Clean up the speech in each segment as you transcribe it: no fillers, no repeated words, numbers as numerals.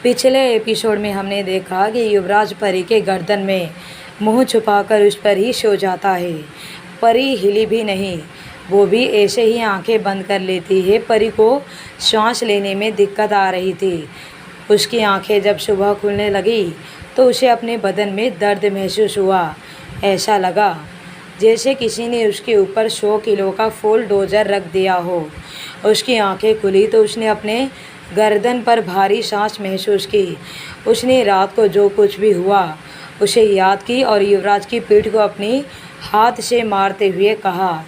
पिछले एपिसोड में हमने देखा कि युवराज परी के गर्दन में मुंह छुपाकर उस पर ही सो जाता है। परी हिली भी नहीं, वो भी ऐसे ही आंखें बंद कर लेती है। परी को सांस लेने में दिक्कत आ रही थी। उसकी आंखें जब सुबह खुलने लगी तो उसे अपने बदन में दर्द महसूस हुआ। ऐसा लगा जैसे किसी ने उसके ऊपर 100 किलो का फुल डोजर रख दिया हो। उसकी आंखें खुली तो उसने अपने गर्दन पर भारी सांस महसूस की। उसने रात को जो कुछ भी हुआ उसे याद की और युवराज की पीठ को अपनी हाथ से मारते हुए कहा,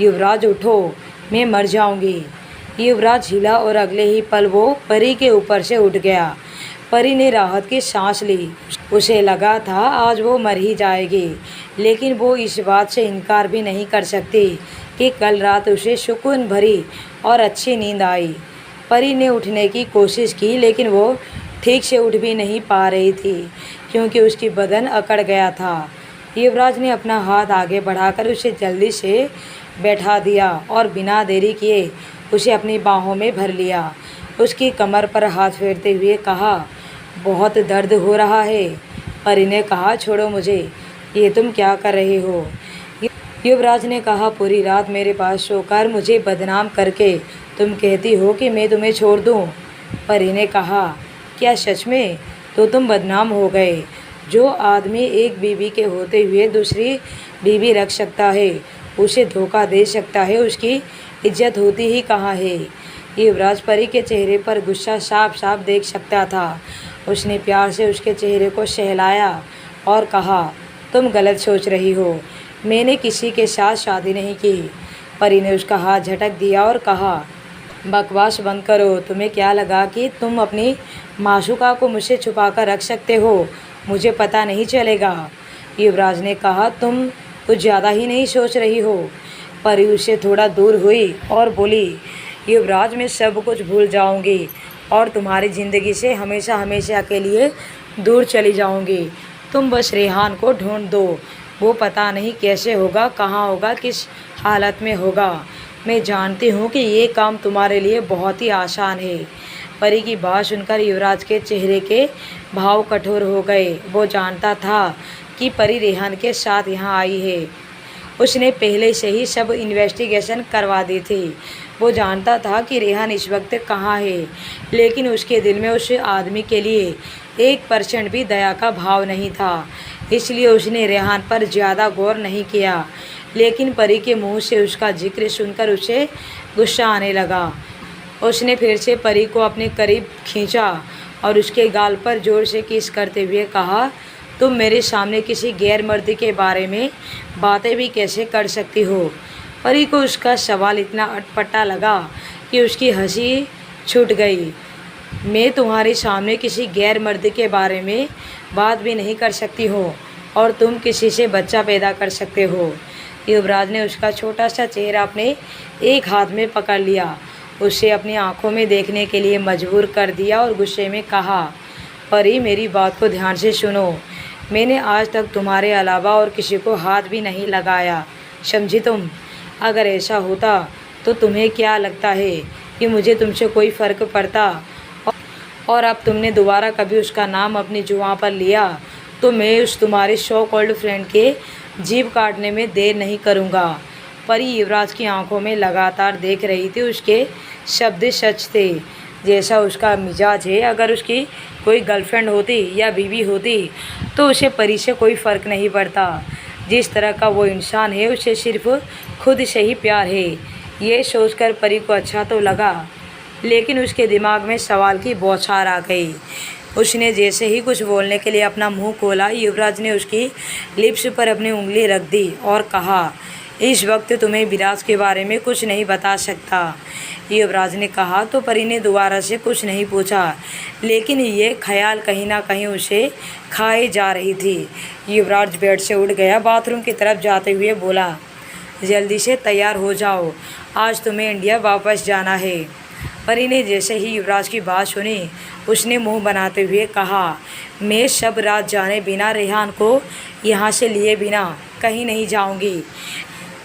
युवराज उठो, मैं मर जाऊंगी। युवराज हिला और अगले ही पल वो परी के ऊपर से उठ गया। परी ने राहत की सांस ली। उसे लगा था आज वो मर ही जाएगी, लेकिन वो इस बात से इनकार भी नहीं कर सकती कि कल रात उसे सुकून भरी और अच्छी नींद आई। परी ने उठने की कोशिश की, लेकिन वो ठीक से उठ भी नहीं पा रही थी क्योंकि उसकी बदन अकड़ गया था। युवराज ने अपना हाथ आगे बढ़ाकर उसे जल्दी से बैठा दिया और बिना देरी किए उसे अपनी बाहों में भर लिया। उसकी कमर पर हाथ फेरते हुए कहा, बहुत दर्द हो रहा है। परी ने कहा, छोड़ो मुझे, ये तुम क्या कर रहे हो? युवराज ने कहा, पूरी रात मेरे पास सोकर मुझे बदनाम करके तुम कहती हो कि मैं तुम्हें छोड़ दूं। परी ने कहा, क्या सच में? तो तुम बदनाम हो गए। जो आदमी एक बीवी के होते हुए दूसरी बीवी रख सकता है, उसे धोखा दे सकता है, उसकी इज्जत होती ही कहाँ है? युवराज परी के चेहरे पर गुस्सा साफ साफ देख सकता था। उसने प्यार से उसके चेहरे को सहलाया और कहा, तुम गलत सोच रही हो, मैंने किसी के साथ शादी नहीं की। परी ने उसका हाथ झटक दिया और कहा, बकवास बंद करो। तुम्हें क्या लगा कि तुम अपनी माशूका को मुझसे छुपा कर रख सकते हो? मुझे पता नहीं चलेगा। युवराज ने कहा, तुम कुछ ज़्यादा ही नहीं सोच रही हो। परी उससे थोड़ा दूर हुई और बोली, युवराज मैं सब कुछ भूल जाऊंगी और तुम्हारी ज़िंदगी से हमेशा हमेशा के लिए दूर चली जाऊंगी। तुम बस रेहान को ढूंढ दो। वो पता नहीं कैसे होगा, कहाँ होगा, किस हालत में होगा। मैं जानती हूँ कि ये काम तुम्हारे लिए बहुत ही आसान है। परी की बात सुनकर युवराज के चेहरे के भाव कठोर हो गए। वो जानता था कि परी रेहान के साथ यहाँ आई है। उसने पहले से ही सब इन्वेस्टिगेशन करवा दी थी। वो जानता था कि रेहान इस वक्त कहाँ है, लेकिन उसके दिल में उस आदमी के लिए 1% भी दया का भाव नहीं था। इसलिए उसने रेहान पर ज़्यादा गौर नहीं किया। लेकिन परी के मुंह से उसका जिक्र सुनकर उसे गुस्सा आने लगा। उसने फिर से परी को अपने करीब खींचा और उसके गाल पर जोर से किस करते हुए कहा, तुम मेरे सामने किसी गैर मर्द के बारे में बातें भी कैसे कर सकती हो? परी को उसका सवाल इतना अटपटा लगा कि उसकी हंसी छूट गई। मैं तुम्हारे सामने किसी गैर मर्द के बारे में बात भी नहीं कर सकती हो और तुम किसी से बच्चा पैदा कर सकते हो। युवराज ने उसका छोटा सा चेहरा अपने एक हाथ में पकड़ लिया, उसे अपनी आंखों में देखने के लिए मजबूर कर दिया और गुस्से में कहा, परी मेरी बात को ध्यान से सुनो। मैंने आज तक तुम्हारे अलावा और किसी को हाथ भी नहीं लगाया, समझी तुम? अगर ऐसा होता तो तुम्हें क्या लगता है कि मुझे तुमसे कोई फ़र्क पड़ता? और अब तुमने दोबारा कभी उसका नाम अपनी जुबान पर लिया तो मैं उस तुम्हारे सो कॉल्ड फ्रेंड के जीभ काटने में देर नहीं करूँगा। परी युवराज की आंखों में लगातार देख रही थी। उसके शब्द सच थे जैसा उसका मिजाज है। अगर उसकी कोई गर्लफ्रेंड होती या बीवी होती तो उसे परी से कोई फ़र्क नहीं पड़ता। जिस तरह का वो इंसान है उसे सिर्फ खुद से ही प्यार है। ये सोचकर परी को अच्छा तो लगा, लेकिन उसके दिमाग में सवाल की बौछार आ गई। उसने जैसे ही कुछ बोलने के लिए अपना मुंह खोला, युवराज ने उसकी लिप्स पर अपनी उंगली रख दी और कहा, इस वक्त तुम्हें विराज के बारे में कुछ नहीं बता सकता। युवराज ने कहा तो परी ने दोबारा से कुछ नहीं पूछा, लेकिन ये ख्याल कहीं ना कहीं उसे खाए जा रही थी। युवराज बेड से उठ गया, बाथरूम की तरफ जाते हुए बोला, जल्दी से तैयार हो जाओ, आज तुम्हें इंडिया वापस जाना है। परी ने जैसे ही युवराज की बात सुनी उसने मुंह बनाते हुए कहा, मैं शब रात जाने बिना रेहान को यहाँ से लिए बिना कहीं नहीं जाऊँगी।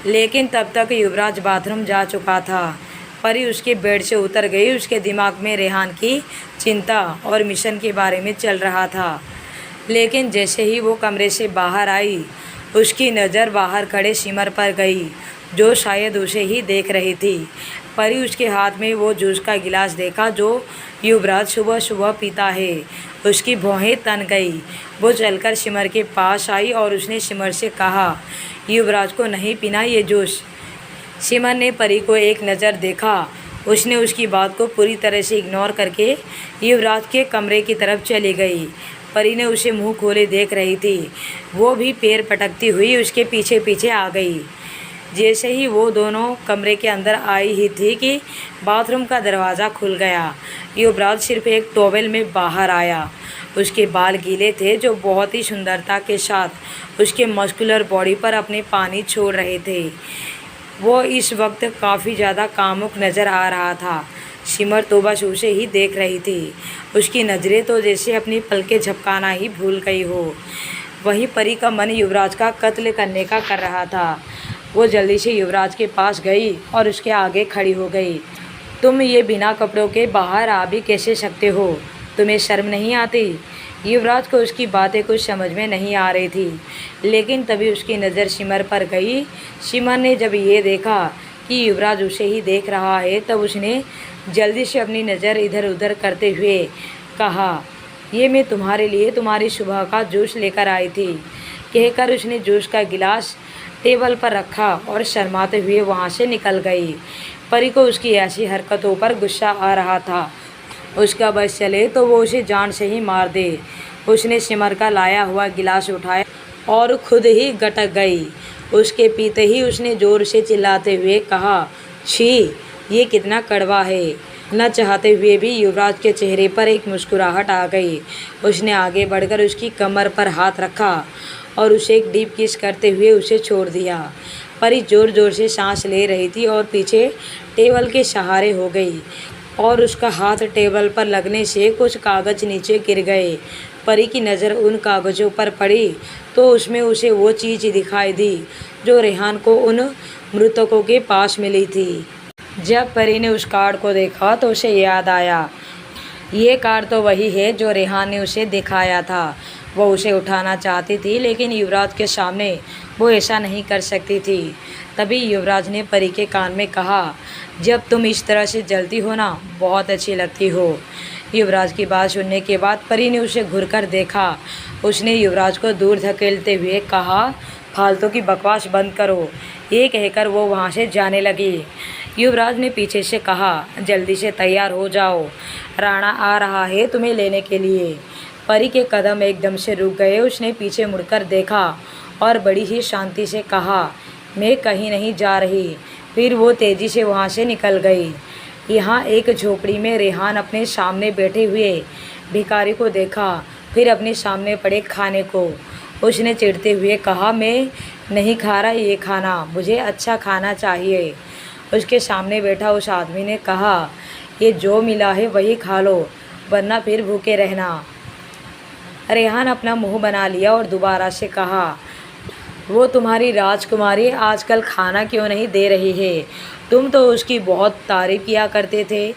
लेकिन तब तक युवराज बाथरूम जा चुका था। परी उसके बेड से उतर गई। उसके दिमाग में रेहान की चिंता और मिशन के बारे में चल रहा था। लेकिन जैसे ही वो कमरे से बाहर आई, उसकी नज़र बाहर खड़े सिमर पर गई, जो शायद उसे ही देख रही थी। परी उसके हाथ में वो जूस का गिलास देखा जो युवराज सुबह सुबह पीता है। उसकी भौहें तन गई। वो चलकर सिमर के पास आई और उसने सिमर से कहा, युवराज को नहीं पीना ये जूस। सिमर ने परी को एक नज़र देखा। उसने उसकी बात को पूरी तरह से इग्नोर करके युवराज के कमरे की तरफ चली गई। परी ने उसे मुंह खोले देख रही थी। वो भी पैर पटकती हुई उसके पीछे पीछे आ गई। जैसे ही वो दोनों कमरे के अंदर आई ही थी कि बाथरूम का दरवाज़ा खुल गया। युवराज सिर्फ एक टॉवेल में बाहर आया। उसके बाल गीले थे जो बहुत ही सुंदरता के साथ उसके मस्कुलर बॉडी पर अपने पानी छोड़ रहे थे। वो इस वक्त काफ़ी ज़्यादा कामुक नज़र आ रहा था। सिमर तो बस उसे ही देख रही थी। उसकी नज़रें तो जैसे अपनी पलकें झपकाना ही भूल गई हो। वहीं परी का मन युवराज का कत्ल करने का कर रहा था। वो जल्दी से युवराज के पास गई और उसके आगे खड़ी हो गई। तुम ये बिना कपड़ों के बाहर आ भी कैसे सकते हो? तुम्हें शर्म नहीं आती? युवराज को उसकी बातें कुछ समझ में नहीं आ रही थी, लेकिन तभी उसकी नज़र सिमर पर गई। सिमर ने जब ये देखा कि युवराज उसे ही देख रहा है, तब उसने जल्दी से अपनी नज़र इधर उधर करते हुए कहा, ये मैं तुम्हारे लिए तुम्हारी सुबह का जूस लेकर आई थी। कहकर उसने जूस का गिलास टेबल पर रखा और शर्माते हुए वहाँ से निकल गई। परी को उसकी ऐसी हरकतों पर गुस्सा आ रहा था। उसका बस चले तो वो उसे जान से ही मार दे। उसने सिमर का लाया हुआ गिलास उठाया और खुद ही गटक गई। उसके पीते ही उसने ज़ोर से चिल्लाते हुए कहा, छी, ये कितना कड़वा है। न चाहते हुए भी युवराज के चेहरे पर एक मुस्कुराहट आ गई। उसने आगे बढ़कर उसकी कमर पर हाथ रखा और उसे एक डीप किस करते हुए उसे छोड़ दिया। परी ज़ोर ज़ोर से सांस ले रही थी और पीछे टेबल के सहारे हो गई और उसका हाथ टेबल पर लगने से कुछ कागज़ नीचे गिर गए। परी की नज़र उन कागज़ों पर पड़ी तो उसमें उसे वो चीज़ दिखाई दी जो रेहान को उन मृतकों के पास मिली थी। जब परी ने उस कार्ड को देखा तो उसे याद आया, ये कार्ड तो वही है जो रेहान ने उसे दिखाया था। वो उसे उठाना चाहती थी, लेकिन युवराज के सामने वो ऐसा नहीं कर सकती थी। तभी युवराज ने परी के कान में कहा, जब तुम इस तरह से जलती हो ना, बहुत अच्छी लगती हो। युवराज की बात सुनने के बाद परी ने उसे घुरकर देखा। उसने युवराज को दूर धकेलते हुए कहा, फालतू की बकवास बंद करो। ये कहकर वो वहाँ से जाने लगी। युवराज ने पीछे से कहा, जल्दी से तैयार हो जाओ, राणा आ रहा है तुम्हें लेने के लिए। परी के कदम एकदम से रुक गए। उसने पीछे मुड़कर देखा और बड़ी ही शांति से कहा, मैं कहीं नहीं जा रही। फिर वो तेज़ी से वहाँ से निकल गई। यहाँ एक झोपड़ी में रेहान अपने सामने बैठे हुए भिखारी को देखा, फिर अपने सामने पड़े खाने को। उसने चिढ़ते हुए कहा, मैं नहीं खा रहा ये खाना, मुझे अच्छा खाना चाहिए। उसके सामने बैठा उस आदमी ने कहा, ये जो मिला है वही खा लो, वरना फिर भूखे रहना। रेहान अपना मुंह बना लिया और दोबारा से कहा, वो तुम्हारी राजकुमारी आजकल खाना क्यों नहीं दे रही है? तुम तो उसकी बहुत तारीफ़ किया करते थे,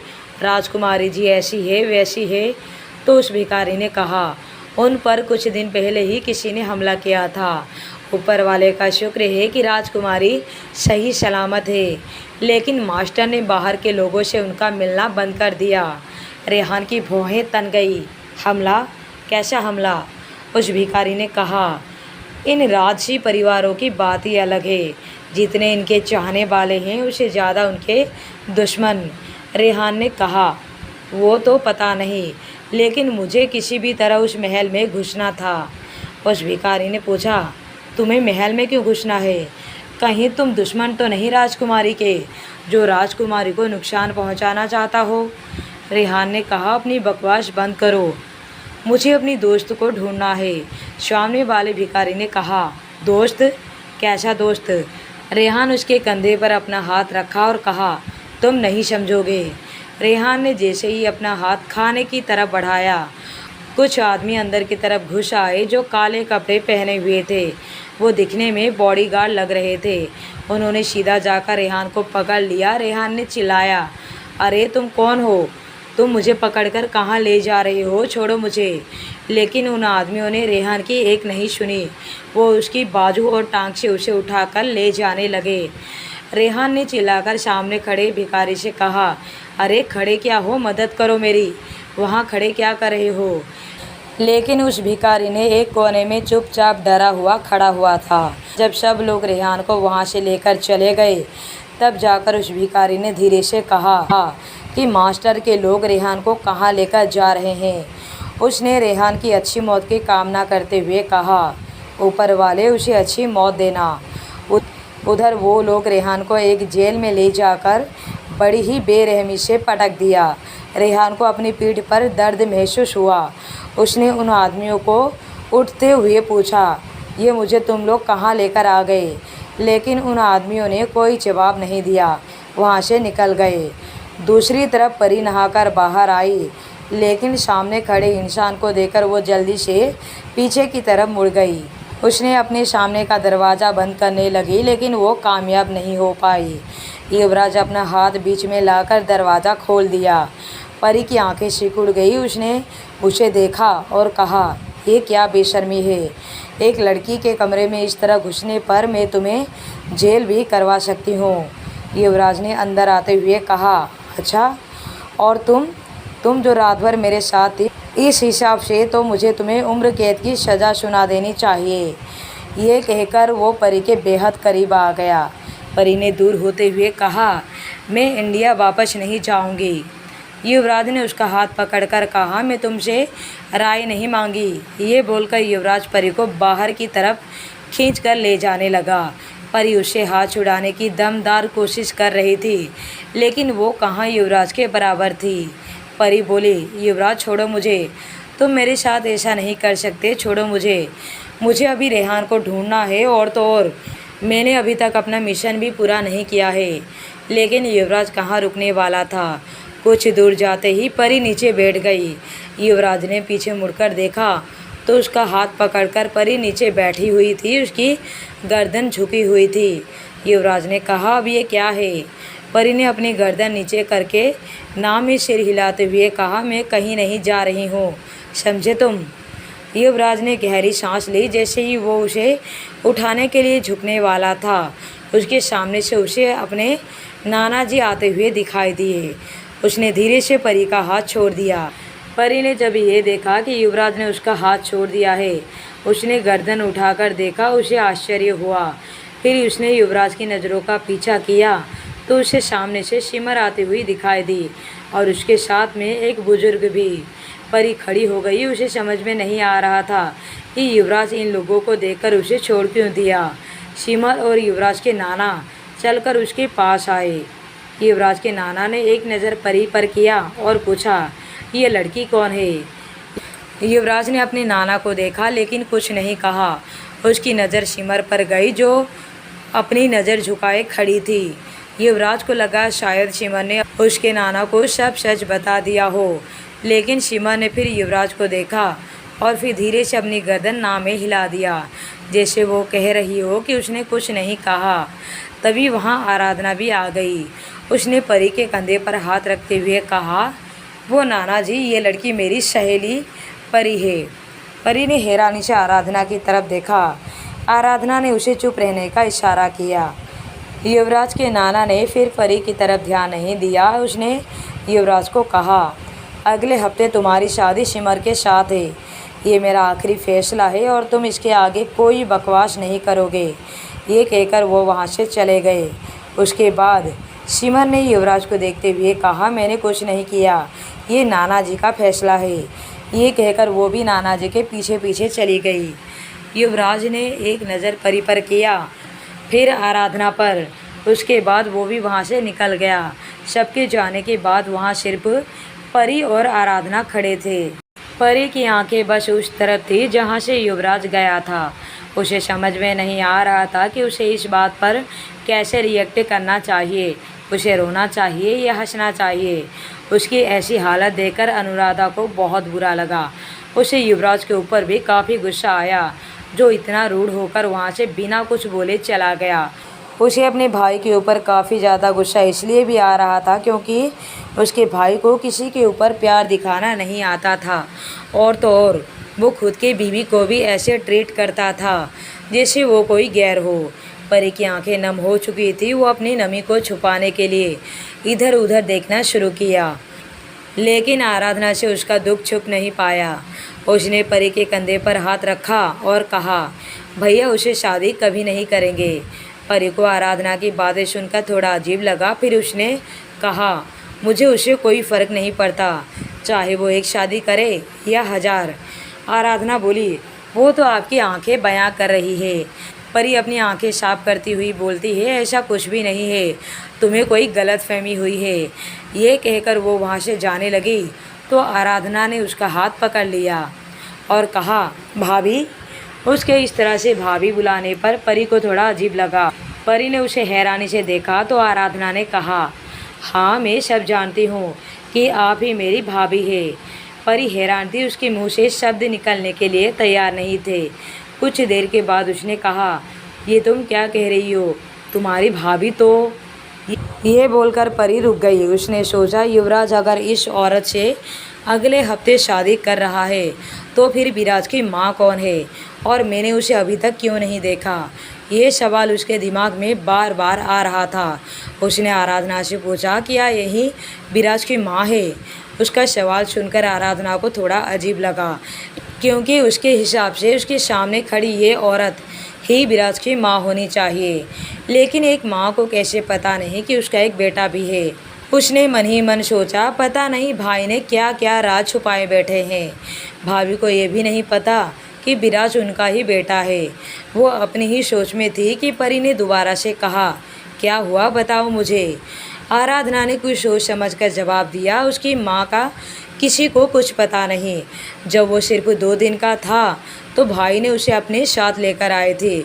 राजकुमारी जी ऐसी है वैसी है। तो उस भिखारी ने कहा, उन पर कुछ दिन पहले ही किसी ने हमला किया था। ऊपर वाले का शुक्र है कि राजकुमारी सही सलामत है, लेकिन मास्टर ने बाहर के लोगों से उनका मिलना बंद कर दिया। रेहान की भौहें तन गई। हमला? कैसा हमला? उस भिखारी ने कहा, इन राजसी परिवारों की बात ही अलग है। जितने इनके चाहने वाले हैं उससे ज़्यादा उनके दुश्मन। रेहान ने कहा, वो तो पता नहीं, लेकिन मुझे किसी भी तरह उस महल में घुसना था। उस भिखारी ने पूछा, तुम्हें महल में क्यों घुसना है? कहीं तुम दुश्मन तो नहीं राजकुमारी के, जो राजकुमारी को नुकसान पहुंचाना चाहता हो? रेहान ने कहा, अपनी बकवास बंद करो, मुझे अपनी दोस्त को ढूंढना है। सामने वाले भिखारी ने कहा, दोस्त? कैसा दोस्त? रेहान उसके कंधे पर अपना हाथ रखा और कहा, तुम नहीं समझोगे। रेहान ने जैसे ही अपना हाथ खाने की तरफ बढ़ाया, कुछ आदमी अंदर की तरफ घुस आए जो काले कपड़े पहने हुए थे। वो दिखने में बॉडीगार्ड लग रहे थे। उन्होंने सीधा जाकर रेहान को पकड़ लिया। रेहान ने चिल्लाया, अरे तुम कौन हो? तुम मुझे पकड़कर कहाँ ले जा रहे हो? छोड़ो मुझे। लेकिन उन आदमियों ने रेहान की एक नहीं सुनी। वो उसकी बाजू और टांग से उसे उठाकर ले जाने लगे। रेहान ने चिल्लाकर सामने खड़े भिखारी से कहा, अरे खड़े क्या हो, मदद करो मेरी। वहाँ खड़े क्या कर रहे हो? लेकिन उस भिखारी ने एक कोने में चुपचाप डरा हुआ खड़ा हुआ था। जब सब लोग रेहान को वहाँ से लेकर चले गए, तब जाकर उस भिखारी ने धीरे से कहा कि मास्टर के लोग रेहान को कहाँ लेकर जा रहे हैं। उसने रेहान की अच्छी मौत की कामना करते हुए कहा, ऊपर वाले उसे अच्छी मौत देना। उधर वो लोग रेहान को एक जेल में ले जाकर बड़ी ही बेरहमी से पटक दिया। रेहान को अपनी पीठ पर दर्द महसूस हुआ। उसने उन आदमियों को उठते हुए पूछा, ये मुझे तुम लोग कहाँ लेकर आ गए? लेकिन उन आदमियों ने कोई जवाब नहीं दिया, वहाँ से निकल गए। दूसरी तरफ परी नहाकर बाहर आई, लेकिन सामने खड़े इंसान को देखकर वो जल्दी से पीछे की तरफ मुड़ गई। उसने अपने सामने का दरवाज़ा बंद करने लगी, लेकिन वो कामयाब नहीं हो पाई। युवराज अपना हाथ बीच में लाकर दरवाज़ा खोल दिया। परी की आंखें सिकुड़ गई। उसने उसे देखा और कहा, ये क्या बेशर्मी है? एक लड़की के कमरे में इस तरह घुसने पर मैं तुम्हें जेल भी करवा सकती हूँ। युवराज ने अंदर आते हुए कहा, अच्छा, और तुम जो रात भर मेरे साथ थी, इस हिसाब से तो मुझे तुम्हें उम्र कैद की सज़ा सुना देनी चाहिए। ये कहकर वो परी के बेहद करीब आ गया। परी ने दूर होते हुए कहा, मैं इंडिया वापस नहीं जाऊंगी। युवराज ने उसका हाथ पकड़कर कहा, मैं तुमसे राय नहीं मांगी। ये बोलकर युवराज परी को बाहर की तरफ खींचकर ले जाने लगा। परी उससे हाथ छुड़ाने की दमदार कोशिश कर रही थी, लेकिन वो कहाँ युवराज के बराबर थी। परी बोली, युवराज छोड़ो मुझे, तुम मेरे साथ ऐसा नहीं कर सकते, छोड़ो मुझे अभी रेहान को ढूंढना है, और तो और मैंने अभी तक अपना मिशन भी पूरा नहीं किया है। लेकिन युवराज कहाँ रुकने वाला था। कुछ दूर जाते ही परी नीचे बैठ गई। युवराज ने पीछे मुड़कर देखा तो उसका हाथ पकड़कर परी नीचे बैठी हुई थी, उसकी गर्दन झुकी हुई थी। युवराज ने कहा, अब ये क्या है? परी ने अपनी गर्दन नीचे करके नाम में सिर हिलाते हुए कहा, मैं कहीं नहीं जा रही हूँ, समझे तुम? युवराज ने गहरी सांस ली। जैसे ही वो उसे उठाने के लिए झुकने वाला था, उसके सामने से उसे अपने नाना जी आते हुए दिखाई दिए। उसने धीरे से परी का हाथ छोड़ दिया। परी ने जब ये देखा कि युवराज ने उसका हाथ छोड़ दिया है, उसने गर्दन उठाकर देखा। उसे आश्चर्य हुआ। फिर उसने युवराज की नज़रों का पीछा किया तो उसे सामने से सिमर आती हुई दिखाई दी, और उसके साथ में एक बुजुर्ग भी। परी खड़ी हो गई। उसे समझ में नहीं आ रहा था कि युवराज इन लोगों को देखकर उसे छोड़ क्यों दिया। सिमर और युवराज के नाना चलकर उसके पास आए। युवराज के नाना ने एक नज़र परी पर किया और पूछा, ये लड़की कौन है? युवराज ने अपने नाना को देखा, लेकिन कुछ नहीं कहा। उसकी नज़र सिमर पर गई, जो अपनी नज़र झुकाए खड़ी थी। युवराज को लगा शायद सिमर ने उसके नाना को सब सच बता दिया हो, लेकिन सिमर ने फिर युवराज को देखा और फिर धीरे से अपनी गर्दन ना में हिला दिया, जैसे वो कह रही हो कि उसने कुछ नहीं कहा। तभी वहाँ आराधना भी आ गई। उसने परी के कंधे पर हाथ रखते हुए कहा, वो नाना जी, ये लड़की मेरी सहेली परी है। परी ने हैरानी से आराधना की तरफ देखा। आराधना ने उसे चुप रहने का इशारा किया। युवराज के नाना ने फिर परी की तरफ ध्यान नहीं दिया। उसने युवराज को कहा, अगले हफ्ते तुम्हारी शादी सिमर के साथ है। ये मेरा आखिरी फैसला है और तुम इसके आगे कोई बकवास नहीं करोगे। ये कहकर वो वहाँ से चले गए। उसके बाद सिमर ने युवराज को देखते हुए कहा, मैंने कुछ नहीं किया, ये नाना जी का फैसला है। ये कहकर वो भी नाना जी के पीछे पीछे चली गई। युवराज ने एक नज़र परी पर किया, फिर आराधना पर। उसके बाद वो भी वहाँ से निकल गया। सबके जाने के बाद वहाँ सिर्फ परी और आराधना खड़े थे। परी की आंखें बस उस तरफ थी जहाँ से युवराज गया था। उसे समझ में नहीं आ रहा था कि उसे इस बात पर कैसे रिएक्ट करना चाहिए। उसे रोना चाहिए या हंसना चाहिए। उसकी ऐसी हालत देखकर अनुराधा को बहुत बुरा लगा। उसे युवराज के ऊपर भी काफ़ी गुस्सा आया। जो इतना रूड होकर वहाँ से बिना कुछ बोले चला गया। उसे अपने भाई के ऊपर काफ़ी ज़्यादा गुस्सा इसलिए भी आ रहा था क्योंकि उसके भाई को किसी के ऊपर प्यार दिखाना नहीं आता था, और तो और वो खुद की बीवी को भी ऐसे ट्रीट करता था जैसे वो कोई गैर हो। परी की आंखें नम हो चुकी थी। वो अपनी नमी को छुपाने के लिए इधर उधर देखना शुरू किया, लेकिन आराधना से उसका दुख छुप नहीं पाया। उसने परी के कंधे पर हाथ रखा और कहा, भैया उसे शादी कभी नहीं करेंगे। परी को आराधना की बातें सुनकर थोड़ा अजीब लगा। फिर उसने कहा, मुझे उससे कोई फ़र्क नहीं पड़ता, चाहे वो एक शादी करे या 1000। आराधना बोली, वो तो आपकी आंखें बयां कर रही है। परी अपनी आंखें साफ करती हुई बोलती है, ऐसा कुछ भी नहीं है, तुम्हें कोई गलतफहमी हुई है। ये कहकर वो वहाँ से जाने लगी तो आराधना ने उसका हाथ पकड़ लिया और कहा, भाभी। उसके इस तरह से भाभी बुलाने पर परी को थोड़ा अजीब लगा। परी ने उसे हैरानी से देखा तो आराधना ने कहा, हाँ मैं सब जानती हूँ कि आप ही मेरी भाभी है। परी हैरान थी, उसके मुंह से शब्द निकलने के लिए तैयार नहीं थे। कुछ देर के बाद उसने कहा, ये तुम क्या कह रही हो, तुम्हारी भाभी तो। ये बोलकर परी रुक गई। उसने सोचा, युवराज अगर इस औरत से अगले हफ्ते शादी कर रहा है तो फिर विराज की माँ कौन है, और मैंने उसे अभी तक क्यों नहीं देखा। ये सवाल उसके दिमाग में बार बार आ रहा था। उसने आराधना से पूछा, क्या यही विराज की माँ है। उसका सवाल सुनकर आराधना को थोड़ा अजीब लगा, क्योंकि उसके हिसाब से उसके सामने खड़ी ये औरत ही विराज की माँ होनी चाहिए। लेकिन एक माँ को कैसे पता नहीं कि उसका एक बेटा भी है। उसने मन ही मन सोचा, पता नहीं भाई ने क्या क्या राज छुपाए बैठे हैं। भाभी को ये भी नहीं पता कि विराज उनका ही बेटा है। वो अपनी ही सोच में थी कि परी ने दोबारा से कहा, क्या हुआ बताओ मुझे। आराधना ने कुछ सोच समझ कर जवाब दिया, उसकी माँ का किसी को कुछ पता नहीं। जब वो सिर्फ 2 दिन का था तो भाई ने उसे अपने साथ लेकर आए थे,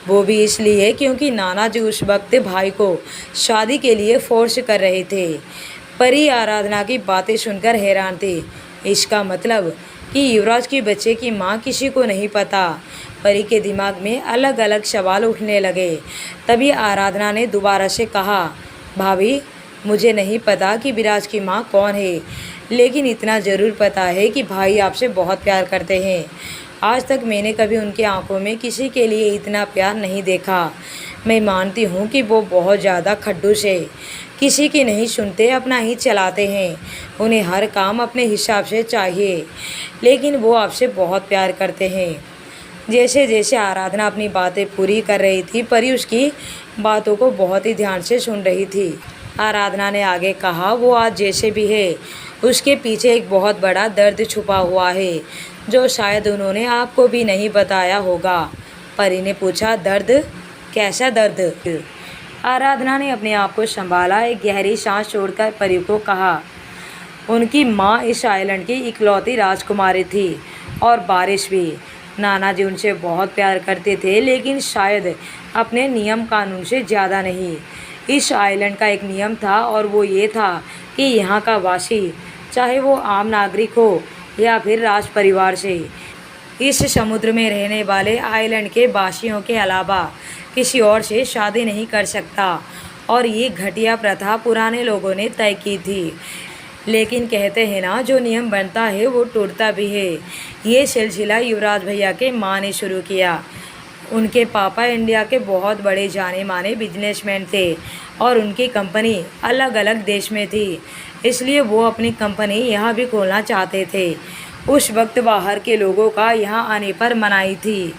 वो भी इसलिए क्योंकि नाना जी उस वक्त भाई को शादी के लिए फोर्स कर रहे थे। परी आराधना की बातें सुनकर हैरान थी। इसका मतलब कि युवराज के बच्चे की माँ किसी को नहीं पता। परी के दिमाग में अलग अलग सवाल उठने लगे। तभी आराधना ने दोबारा से कहा, भाभी मुझे नहीं पता कि विराज की माँ कौन है, लेकिन इतना ज़रूर पता है कि भाई आपसे बहुत प्यार करते हैं। आज तक मैंने कभी उनकी आंखों में किसी के लिए इतना प्यार नहीं देखा। मैं मानती हूँ कि वो बहुत ज़्यादा खड़ूस है, किसी की नहीं सुनते, अपना ही चलाते हैं। उन्हें हर काम अपने हिसाब से चाहिए, लेकिन वो आपसे बहुत प्यार करते हैं। जैसे जैसे आराधना अपनी बातें पूरी कर रही थी, परी उसकी बातों को बहुत ही ध्यान से सुन रही थी। आराधना ने आगे कहा, वो आज जैसे भी है उसके पीछे एक बहुत बड़ा दर्द छुपा हुआ है, जो शायद उन्होंने आपको भी नहीं बताया होगा। परी ने पूछा, दर्द? कैसा दर्द? आराधना ने अपने आप को संभाला। एक गहरी सांस छोड़कर परी को कहा, उनकी माँ इस आइलैंड की इकलौती राजकुमारी थी, और बारिश भी। नाना जी उनसे बहुत प्यार करते थे, लेकिन शायद अपने नियम कानून से ज़्यादा नहीं। इस आइलैंड का एक नियम था, और वो ये था कि यहाँ का वासी, चाहे वो आम नागरिक हो या फिर राज परिवार से, इस समुद्र में रहने वाले आइलैंड के वासियों के अलावा किसी और से शादी नहीं कर सकता। और ये घटिया प्रथा पुराने लोगों ने तय की थी। लेकिन कहते हैं ना, जो नियम बनता है वो टूटता भी है। ये सिलसिला युवराज भैया के माँ ने शुरू किया। उनके पापा इंडिया के बहुत बड़े जाने माने बिजनेसमैन थे, और उनकी कंपनी अलग अलग देश में थी, इसलिए वो अपनी कंपनी यहाँ भी खोलना चाहते थे। उस वक्त बाहर के लोगों का यहाँ आने पर मनाही थी।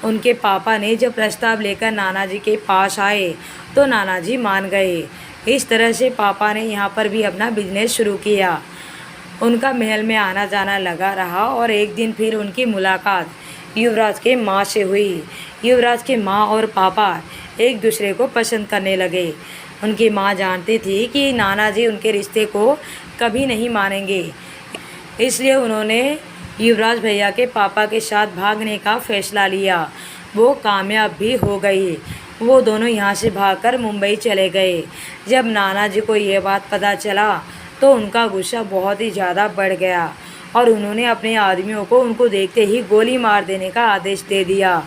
उनके पापा ने जब प्रस्ताव लेकर नाना जी के पास आए तो नाना जी मान गए। इस तरह से पापा ने यहाँ पर भी अपना बिजनेस शुरू किया। उनका महल में आना जाना लगा रहा, और एक दिन फिर उनकी मुलाकात युवराज के माँ से हुई। युवराज के माँ और पापा एक दूसरे को पसंद करने लगे। उनकी माँ जानती थी कि नाना जी उनके रिश्ते को कभी नहीं मानेंगे, इसलिए उन्होंने युवराज भैया के पापा के साथ भागने का फैसला लिया। वो कामयाब भी हो गई। वो दोनों यहाँ से भागकर मुंबई चले गए। जब नाना जी को ये बात पता चला तो उनका गुस्सा बहुत ही ज़्यादा बढ़ गया, और उन्होंने अपने आदमियों को उनको देखते ही गोली मार देने का आदेश दे दिया।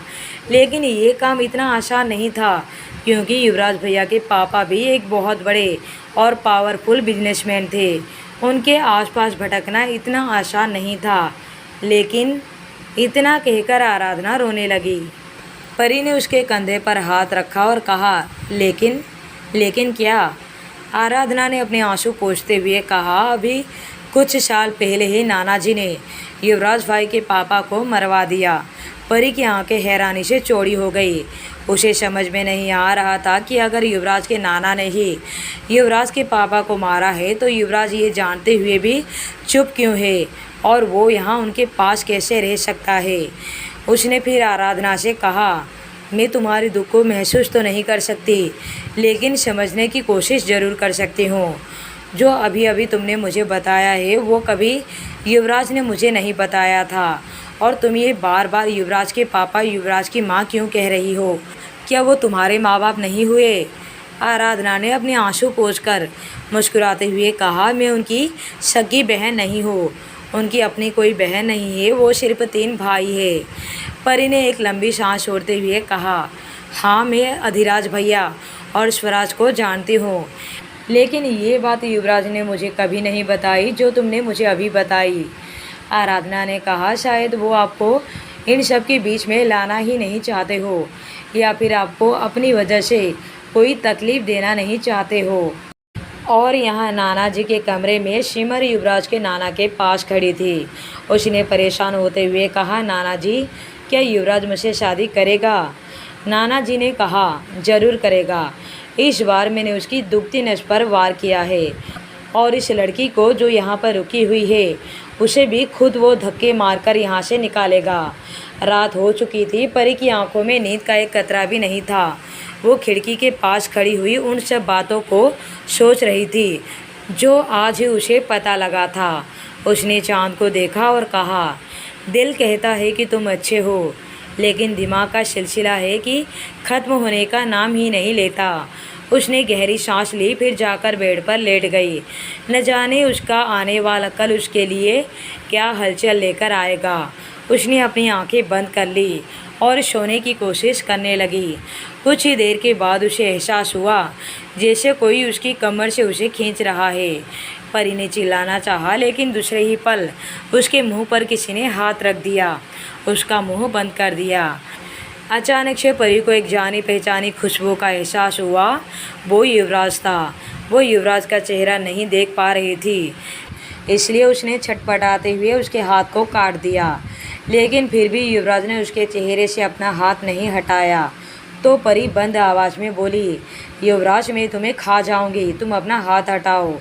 लेकिन ये काम इतना आसान नहीं था, क्योंकि युवराज भैया के पापा भी एक बहुत बड़े और पावरफुल बिजनेसमैन थे। उनके आसपास भटकना इतना आसान नहीं था। लेकिन इतना कहकर आराधना रोने लगी। परी ने उसके कंधे पर हाथ रखा और कहा, लेकिन क्या? आराधना ने अपने आंसू पोंछते हुए कहा, अभी कुछ साल पहले ही नाना जी ने युवराज भाई के पापा को मरवा दिया। परी की आंखें हैरानी से चौड़ी हो गई। उसे समझ में नहीं आ रहा था कि अगर युवराज के नाना ने ही युवराज के पापा को मारा है तो युवराज ये जानते हुए भी चुप क्यों है, और वो यहाँ उनके पास कैसे रह सकता है। उसने फिर आराधना से कहा, मैं तुम्हारे दुख को महसूस तो नहीं कर सकती, लेकिन समझने की कोशिश ज़रूर कर सकती हूँ। जो अभी अभी तुमने मुझे बताया है वो कभी युवराज ने मुझे नहीं बताया था। और तुम ये बार बार युवराज के पापा युवराज की माँ क्यों कह रही हो? क्या वो तुम्हारे माँ बाप नहीं हुए? आराधना ने अपने आंसू पोंछकर मुस्कुराते हुए कहा, मैं उनकी सगी बहन नहीं हूँ, उनकी अपनी कोई बहन नहीं है, वो सिर्फ 3 भाई है। परी ने एक लंबी सांस छोड़ते हुए कहा, हाँ, मैं अधिराज भैया और स्वराज को जानती हूँ, लेकिन ये बात युवराज ने मुझे कभी नहीं बताई जो तुमने मुझे अभी बताई। आराधना ने कहा, शायद वो आपको इन सब के बीच में लाना ही नहीं चाहते हो, या फिर आपको अपनी वजह से कोई तकलीफ़ देना नहीं चाहते हो। और यहाँ नाना जी के कमरे में सिमर युवराज के नाना के पास खड़ी थी। उसने परेशान होते हुए कहा, नाना जी, क्या युवराज मुझसे शादी करेगा? नाना जी ने कहा, ज़रूर करेगा। इस बार मैंने उसकी दुखती नस पर वार किया है, और इस लड़की को जो यहाँ पर रुकी हुई है उसे भी खुद वो धक्के मारकर यहाँ से निकालेगा। रात हो चुकी थी। परी की आंखों में नींद का एक कतरा भी नहीं था। वो खिड़की के पास खड़ी हुई उन सब बातों को सोच रही थी जो आज ही उसे पता लगा था। उसने चाँद को देखा और कहा, दिल कहता है कि तुम अच्छे हो, लेकिन दिमाग का सिलसिला है कि ख़त्म होने का नाम ही नहीं लेता। उसने गहरी सांस ली, फिर जाकर बेड पर लेट गई। न जाने उसका आने वाला कल उसके लिए क्या हलचल लेकर आएगा। उसने अपनी आंखें बंद कर ली और सोने की कोशिश करने लगी। कुछ ही देर के बाद उसे एहसास हुआ जैसे कोई उसकी कमर से उसे खींच रहा है। परी ने चिल्लाना चाहा, लेकिन दूसरे ही पल उसके मुंह पर किसी ने हाथ रख दिया, उसका मुंह बंद कर दिया। अचानक से परी को एक जानी पहचानी खुशबू का एहसास हुआ। वो युवराज था। वो युवराज का चेहरा नहीं देख पा रही थी, इसलिए उसने छटपटाते हुए उसके हाथ को काट दिया। लेकिन फिर भी युवराज ने उसके चेहरे से अपना हाथ नहीं हटाया। तो परी बंद आवाज़ में बोली, युवराज, मैं तुम्हें खा जाऊंगी, तुम अपना हाथ हटाओ।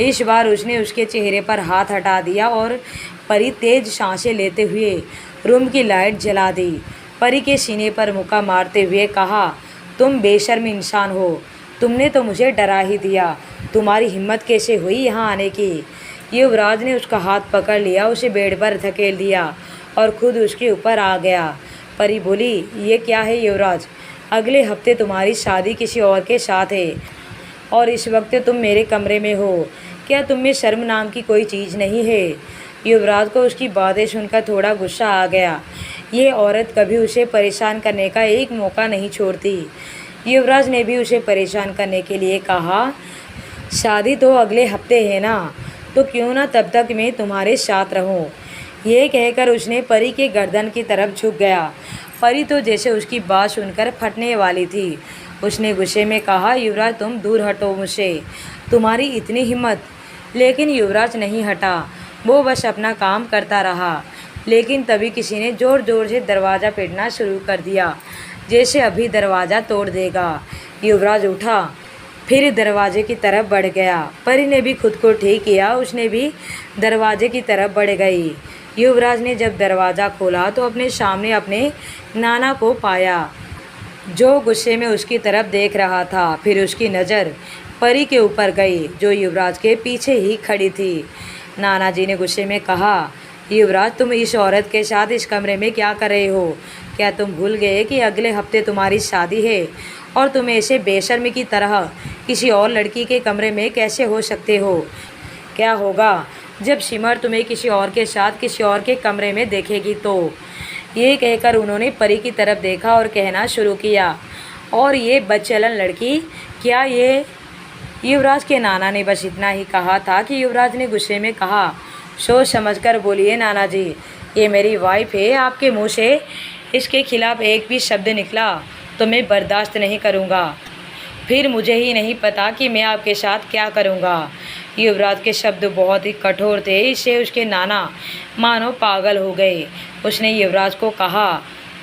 इस बार उसने उसके चेहरे पर हाथ हटा दिया और परी तेज सांसें लेते हुए रूम की लाइट जला दी। परी के सीने पर मुक्का मारते हुए कहा, तुम बेशर्म इंसान हो, तुमने तो मुझे डरा ही दिया। तुम्हारी हिम्मत कैसे हुई यहाँ आने की? युवराज ने उसका हाथ पकड़ लिया, उसे बेड पर धकेल दिया और खुद उसके ऊपर आ गया। परी बोली, ये क्या है युवराज? अगले हफ्ते तुम्हारी शादी किसी और के साथ है और इस वक्त तुम मेरे कमरे में हो। क्या तुम में शर्म नाम की कोई चीज़ नहीं है? युवराज को उसकी बातें सुनकर थोड़ा गुस्सा आ गया। ये औरत कभी उसे परेशान करने का एक मौका नहीं छोड़ती। युवराज ने भी उसे परेशान करने के लिए कहा, शादी तो अगले हफ्ते है ना, तो क्यों ना तब तक मैं तुम्हारे साथ रहूं। ये कहकर उसने परी के गर्दन की तरफ झुक गया। परी तो जैसे उसकी बात सुनकर फटने वाली थी। उसने गुस्से में कहा, युवराज, तुम दूर हटो मुझसे, तुम्हारी इतनी हिम्मत। लेकिन युवराज नहीं हटा, वो बस अपना काम करता रहा। लेकिन तभी किसी ने ज़ोर ज़ोर से दरवाज़ा पीटना शुरू कर दिया, जैसे अभी दरवाज़ा तोड़ देगा। युवराज उठा, फिर दरवाजे की तरफ बढ़ गया। परी ने भी खुद को ठीक किया, उसने भी दरवाजे की तरफ बढ़ गई। युवराज ने जब दरवाज़ा खोला तो अपने सामने अपने नाना को पाया, जो गुस्से में उसकी तरफ देख रहा था। फिर उसकी नज़र परी के ऊपर गई, जो युवराज के पीछे ही खड़ी थी। नाना जी ने गुस्से में कहा, युवराज, तुम इस औरत के साथ इस कमरे में क्या कर रहे हो? क्या तुम भूल गए कि अगले हफ्ते तुम्हारी शादी है? और तुम ऐसे बेशर्मी की तरह किसी और लड़की के कमरे में कैसे हो सकते हो? क्या होगा जब शिमर तुम्हें किसी और के साथ किसी और के कमरे में देखेगी तो। ये कहकर उन्होंने परी की तरफ देखा और कहना शुरू किया, और ये बदचलन लड़की क्या ये? युवराज के नाना ने बस इतना ही कहा था कि युवराज ने गुस्से में कहा, सोच समझकर बोलिए नाना जी, ये मेरी वाइफ है। आपके मुंह से इसके खिलाफ एक भी शब्द निकला तो मैं बर्दाश्त नहीं करूँगा। फिर मुझे ही नहीं पता कि मैं आपके साथ क्या करूँगा। युवराज के शब्द बहुत ही कठोर थे, इससे उसके नाना मानो पागल हो गए। उसने युवराज को कहा,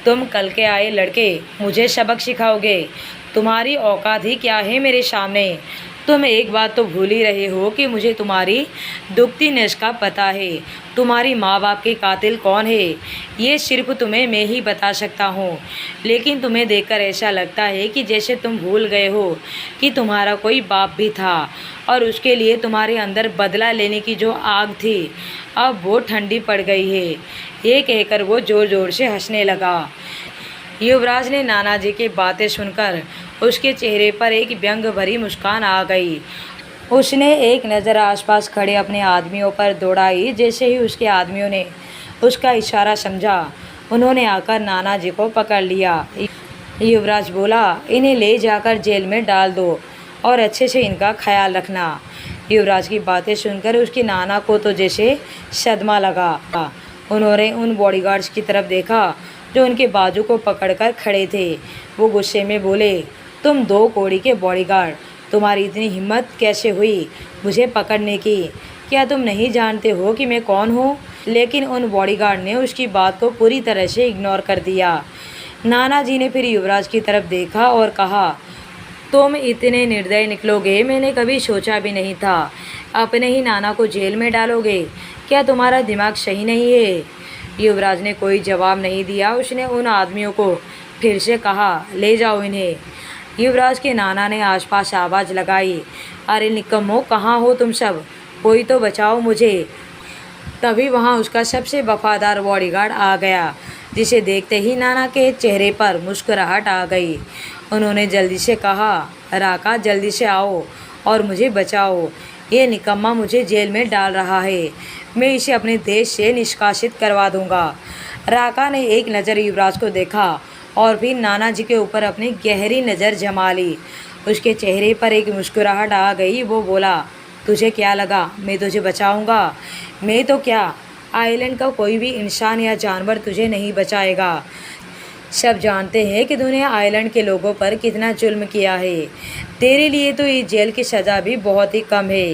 तुम कल के आए लड़के मुझे सबक सिखाओगे? तुम्हारी औकात ही क्या है मेरे सामने? तुम एक बात तो भूल ही रहे हो कि मुझे तुम्हारी दुखती नस का पता है। तुम्हारी माँ बाप के कातिल कौन है ये सिर्फ तुम्हें मैं ही बता सकता हूँ, लेकिन तुम्हें देखकर ऐसा लगता है कि जैसे तुम भूल गए हो कि तुम्हारा कोई बाप भी था और उसके लिए तुम्हारे अंदर बदला लेने की जो आग थी अब वो ठंडी पड़ गई है। ये कहकर वो ज़ोर ज़ोर से हंसने लगा। युवराज ने नाना जी की बातें सुनकर उसके चेहरे पर एक व्यंग भरी मुस्कान आ गई। उसने एक नज़र आसपास खड़े अपने आदमियों पर दौड़ाई। जैसे ही उसके आदमियों ने उसका इशारा समझा, उन्होंने आकर नाना जी को पकड़ लिया। युवराज बोला, इन्हें ले जाकर जेल में डाल दो और अच्छे से इनका ख्याल रखना। युवराज की बातें सुनकर उसके नाना को तो जैसे सदमा लगा। उन्होंने उन बॉडीगार्ड्स की तरफ देखा जो उनके बाजू को पकड़कर खड़े थे। वो गुस्से में बोले, तुम 2 कौड़ी के बॉडीगार्ड, तुम्हारी इतनी हिम्मत कैसे हुई मुझे पकड़ने की? क्या तुम नहीं जानते हो कि मैं कौन हूँ? लेकिन उन बॉडीगार्ड ने उसकी बात को पूरी तरह से इग्नोर कर दिया। नाना जी ने फिर युवराज की तरफ देखा और कहा, तुम इतने निर्दयी निकलोगे मैंने कभी सोचा भी नहीं था। अपने ही नाना को जेल में डालोगे? क्या तुम्हारा दिमाग सही नहीं है? युवराज ने कोई जवाब नहीं दिया। उसने उन आदमियों को फिर से कहा, ले जाओ इन्हें। युवराज के नाना ने आसपास आवाज़ लगाई, अरे निकम्मो, कहाँ हो तुम सब? कोई तो बचाओ मुझे। तभी वहाँ उसका सबसे वफादार बॉडीगार्ड आ गया, जिसे देखते ही नाना के चेहरे पर मुस्कुराहट आ गई। उन्होंने जल्दी से कहा, राका जल्दी से आओ और मुझे बचाओ। ये निकम्मा मुझे जेल में डाल रहा है, मैं इसे अपने देश से निष्कासित करवा दूंगा। राका ने एक नज़र युवराज को देखा और फिर नाना जी के ऊपर अपनी गहरी नज़र जमा ली। उसके चेहरे पर एक मुस्कुराहट आ गई। वो बोला, तुझे क्या लगा मैं तुझे बचाऊंगा? मैं तो क्या, आइलैंड का कोई भी इंसान या जानवर तुझे नहीं बचाएगा। सब जानते हैं कि तूने आइलैंड के लोगों पर कितना जुल्म किया है। तेरे लिए तो ये जेल की सज़ा भी बहुत ही कम है।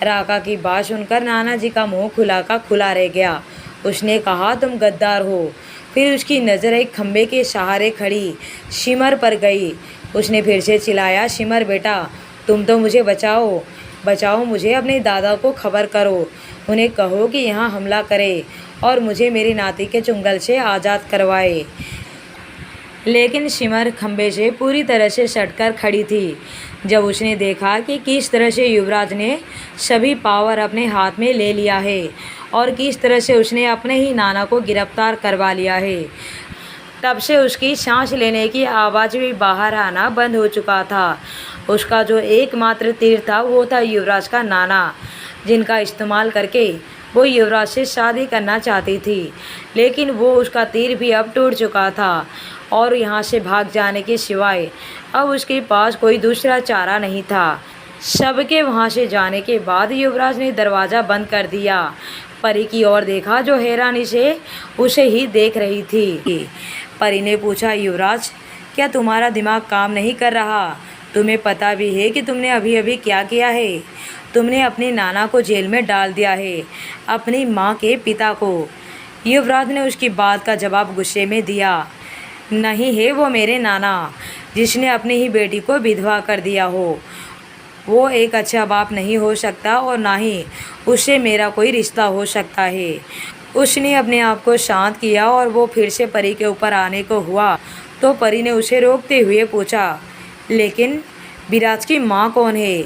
राका की बात सुनकर नाना जी का मुंह खुला का खुला रह गया। उसने कहा, तुम गद्दार हो। फिर उसकी नज़र एक खंबे के सहारे खड़ी शिमर पर गई। उसने फिर से चिल्लाया, शिमर बेटा, तुम तो मुझे बचाओ, बचाओ मुझे। अपने दादा को खबर करो, उन्हें कहो कि यहाँ हमला करे और मुझे मेरी नाती के चुंगल से आज़ाद करवाए। लेकिन शिमर खंबे से पूरी तरह से सटकर खड़ी थी। जब उसने देखा कि किस तरह से युवराज ने सभी पावर अपने हाथ में ले लिया है और किस तरह से उसने अपने ही नाना को गिरफ्तार करवा लिया है, तब से उसकी सांस लेने की आवाज़ भी बाहर आना बंद हो चुका था। उसका जो एकमात्र तीर था वो था युवराज का नाना, जिनका इस्तेमाल करके वो युवराज से शादी करना चाहती थी। लेकिन वो उसका तीर भी अब टूट चुका था और यहाँ से भाग जाने के सिवाय अब उसके पास कोई दूसरा चारा नहीं था। सबके वहाँ से जाने के बाद युवराज ने दरवाज़ा बंद कर दिया। परी की ओर देखा जो हैरानी से उसे ही देख रही थी। परी ने पूछा, युवराज, क्या तुम्हारा दिमाग काम नहीं कर रहा? तुम्हें पता भी है कि तुमने अभी अभी क्या किया है? तुमने अपने नाना को जेल में डाल दिया है, अपनी माँ के पिता को। युवराज ने उसकी बात का जवाब गुस्से में दिया। नहीं है वो मेरे नाना, जिसने अपनी ही बेटी को विधवा कर दिया हो। वो एक अच्छा बाप नहीं हो सकता और ना ही उससे मेरा कोई रिश्ता हो सकता है। उसने अपने आप को शांत किया और वो फिर से परी के ऊपर आने को हुआ तो परी ने उसे रोकते हुए पूछा, लेकिन विराज की माँ कौन है?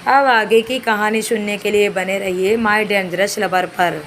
अब आगे की कहानी सुनने के लिए बने रहिए माय डेंजरस लवर पर।